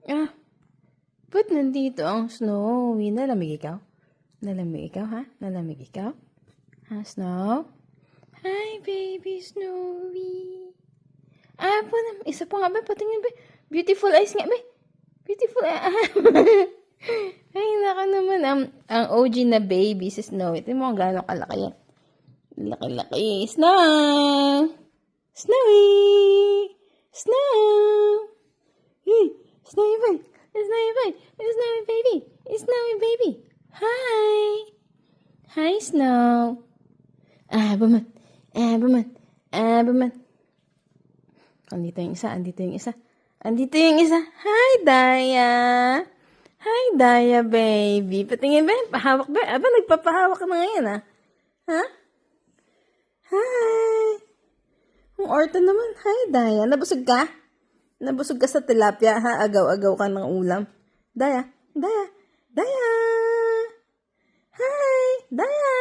Ah, ba't nandito ang Snowy? Nalamig ikaw? Nalamig ikaw, ha? Nalamig ikaw? Ha, Snow? Hi, baby Snowy. Ah, po na. Isa pa nga ba? Patingin ba? Beautiful eyes nga ba? Beautiful eyes. Ay, naka naman. Ang OG na baby si Snowy. Ito mo ang gano'ng kalaki yan. Laki-laki. Snow! Snowy! Snow! Hey, Snowy boy! Snowy boy! Snowy baby! Snowy baby! Hi! Hi, Snow! Ah, buman! Ah, buman! Ah, buman! Andito yung isa, andito yung isa. Andito yung isa. Hi, Daya! Hi, Daya, baby. Patingin ba? Pahawak ba? Aba, nagpapahawak ka na ngayon, ah. Ha? Hi! Ang orto naman. Hi, Daya. Nabusog ka? Nabusog ka sa tilapia, ha? Agaw-agaw ka ng ulam. Daya! Daya! Daya! Hi! Daya!